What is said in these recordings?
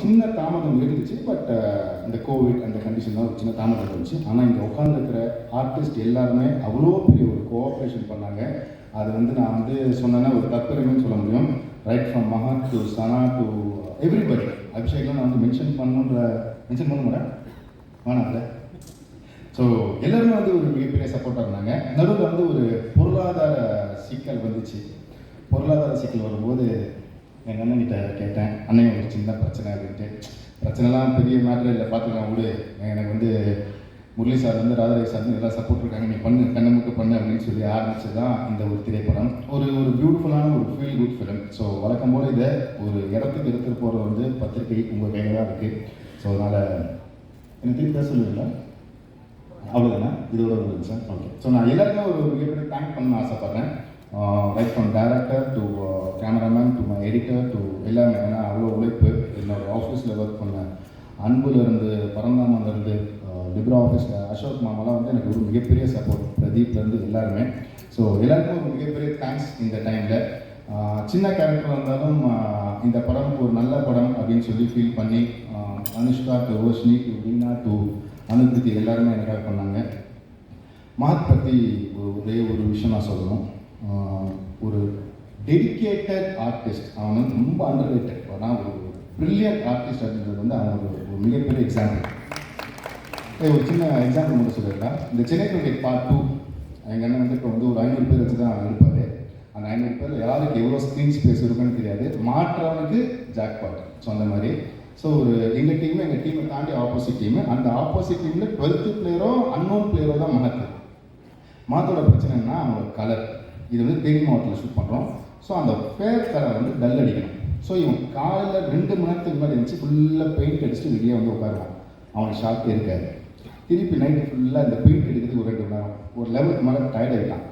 சின்ன தாமதம் இருந்துச்சு. பட் இந்த கோவிட் அந்த கண்டிஷன்லாம் ஒரு சின்ன தாமதம் இருந்துச்சு. ஆனால் இங்கே உட்காந்துருக்கிற ஆர்டிஸ்ட் எல்லாருமே அவ்வளோ பெரிய ஒரு கோஆப்ரேஷன் பண்ணாங்க. அது வந்து நான் வந்து சொன்னேன்னா ஒரு தற்பெருமைன்னு சொல்ல முடியும். Right from Maha to Sana to everybody. அபிஷேக்லாம் நான் வந்து மென்ஷன் பண்ண மாட்டேன் வேணாம்ல. ஸோ எல்லாருமே வந்து ஒரு மிகப்பெரிய சப்போர்ட்டாக இருந்தாங்க. நடுவில் வந்து ஒரு பொருளாதார சிக்கல் வந்துச்சு. பொருளாதார சிக்கல் வரும்போது எங்கள் அண்ணன்கிட்ட கேட்டேன், அண்ணன் ஒரு சின்ன பிரச்சனை அப்படின்ட்டு. பிரச்சனைலாம் பெரிய மேட்டர் இல்லை, பார்த்துக்கலாம் விடு. எனக்கு வந்து முரளி சார் வந்து ராதாரவி சார் வந்து எல்லாம் சப்போர்ட் இருக்காங்க, நீ பண்ணு கண்ணமுக்கு பண்ணு அப்படின்னு சொல்லி ஆரம்பிச்சு தான் இந்த ஒரு திரைப்படம். ஒரு பியூட்டிஃபுல்லான ஒரு ஃபீல் குட் ஃபிலிம். ஸோ வழக்கம் போல் இதை ஒரு இடத்துக்கு எடுத்துகிட்டு போகிறது வந்து பத்திரிகை உங்கள் கையில் தான் இருக்குது. ஸோ அதனால் எனக்கு திருப்பி பேச சொல்லுவீங்களா? அவ்வளோதானே, இதோட ஒரு சார். ஓகே. ஸோ நான் எல்லாருமே ஒரு மிகப்பெரிய தேங்க் பண்ண ஆசைப்பட்றேன். Right from director to cameraman to my editor to எல்லாமே. ஏன்னா அவ்வளோ உழைப்பு. என்னோடய ஆஃபீஸில் ஒர்க் பண்ண அன்புலேருந்து பரந்தாமலேருந்து லிப்ரா ஆஃபீஸில் அசோக் மாமாலாம் வந்து எனக்கு ஒரு மிகப்பெரிய சப்போர்ட். பிரதீப்லேருந்து எல்லாருமே. ஸோ எல்லாருக்கும் ஒரு மிகப்பெரிய தேங்க்ஸ் இந்த டைமில். சின்ன கேரக்டர் இருந்தாலும் இந்த படம் ஒரு நல்ல படம் அப்படின்னு சொல்லி ஃபீல் பண்ணி Anushka to Roshini to Veena to அனுபூதி எல்லாருமே எனக்காக பண்ணாங்க. மஹத் பற்றி ஒரே ஒரு விஷயம் நான் சொல்லணும். ஒரு டெடிக்கேட்டட் ஆர்டிஸ்ட். அவன் வந்து ரொம்ப அண்டர் ரேட்டட். ஆனால் ஒரு ப்ரில்லியன்ட் ஆர்டிஸ்ட் அப்படின்றது வந்து அவன் ஒரு மிகப்பெரிய எக்ஸாம்பிள். ஒரு சின்ன எக்ஸாம்பிள் மட்டும் சொல்லியிருக்கேன். இந்த சென்னை கிரிக்கெட் பார்ட் 2 எங்கள் அண்ணன் வந்து இப்போ வந்து ஒரு 500 பேர் வச்சு தான் இருப்பார். அந்த 500 பேர் யாருக்கு எவ்வளோ ஸ்க்ரீன் ஸ்பேஸ் இருக்குன்னு தெரியாது. மாற்றவனுக்கு ஜாக்பாட். ஸோ அந்த மாதிரி. ஸோ ஒரு எங்கள் டீமை தாண்டி ஆப்போசிட் டீமு. அந்த ஆப்போசிட் டீமில் 12th பிளேயரோ அன்னோன் பிளேயரோ தான் மஹத். மஹத்தோட பிரச்சனைன்னா அவங்களோட கலர். இது வந்து தேனி மாவட்டத்தில் ஷூட் பண்ணுறோம். ஸோ அந்த ஃபேர் கலர் வந்து டல் அடிக்கணும். ஸோ இவன் காலையில் 2 மணி நேரத்துக்கு முன்னாடி இருந்துச்சு ஃபுல்லாக பெயிண்ட் அடிச்சுட்டு வெளியே வந்து உட்காருவான். அவனுக்கு ஷார்ட்டே இருக்காது. திருப்பி நைட்டு ஃபுல்லாக இந்த பெயிண்ட் அடிக்கிறது ஒரு 2 மணி நேரம். ஒரு லெவலுக்கு மேலே டயர்ட் ஆகிட்டான்.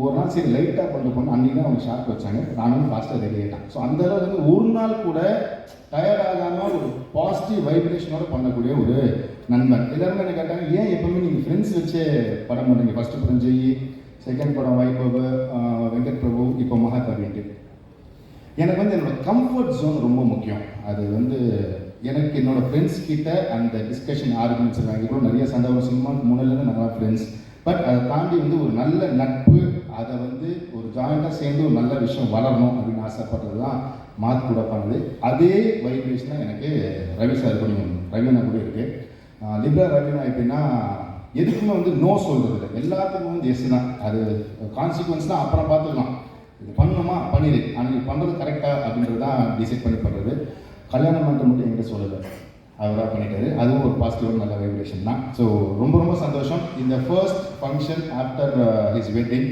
ஒரு நாள் சரி லைட்டாக பண்ண அன்றைக்கி தான் அவனுக்கு ஷார்ட் வச்சாங்க. நானும் ஃபாஸ்ட்டாக ரெடி ஆகிட்டான். ஸோ அந்த அளவு வந்து ஒரு நாள் கூட டயர்ட் ஆகாமல் ஒரு பாசிட்டிவ் வைப்ரேஷனோடு பண்ணக்கூடிய ஒரு நண்பன். எல்லாருமே என்ன கேட்டாங்க, ஏன் எப்பவுமே நீங்கள் ஃப்ரெண்ட்ஸ் வச்சே படம் பண்ணுறீங்க? ஃபஸ்ட்டு படம் ஜெயி, செகண்ட் படம் வைபவ், வெங்கட் பிரபு, இப்போ மஹத் அப்படின்ட்டு. எனக்கு வந்து என்னோடய கம்ஃபர்ட் ஜோன் ரொம்ப முக்கியம். அது வந்து எனக்கு என்னோடய ஃப்ரெண்ட்ஸ் கிட்ட அந்த டிஸ்கஷன் ஆர்குமெண்ட்ஸ் இருக்காங்க. கூட நிறைய சண்டை வரும். சினிமாவுக்கு முன்னிலேருந்து நல்லா ஃப்ரெண்ட்ஸ். பட் அதை தாண்டி வந்து ஒரு நல்ல நட்பு, அதை வந்து ஒரு ஜாயிண்டாக சேர்ந்து ஒரு நல்ல விஷயம் வளரணும் அப்படின்னு ஆசைப்பட்டது தான் மஹத் கூட பண்ணது. அதே வைப்ரேஷனாக எனக்கு ரவி சார் கூட ரவீனா கூட இருக்குது. லிப்ரா ரவீனா எப்படின்னா எதுக்குமே வந்து நோ சொல்கிறது இல்லை, எல்லாத்துக்கும் வந்து எஸ் தான். அது கான்சிக்வன்ஸ் தான் அப்புறம் பார்த்துக்கலாம். இது பண்ணணுமா பண்ணிடு, ஆனால் இது பண்ணுறது கரெக்டாக அப்படின்றது தான் டிசைட் பண்ணி பண்ணுறது. கல்யாணம் பண்ணுற மட்டும் என்கிட்ட சொல்லலை, அவராக பண்ணிட்டாரு. அதுவும் ஒரு பாசிட்டிவான நல்ல வைப்ரேஷன் தான். ஸோ ரொம்ப ரொம்ப சந்தோஷம். இந்த first function after his wedding.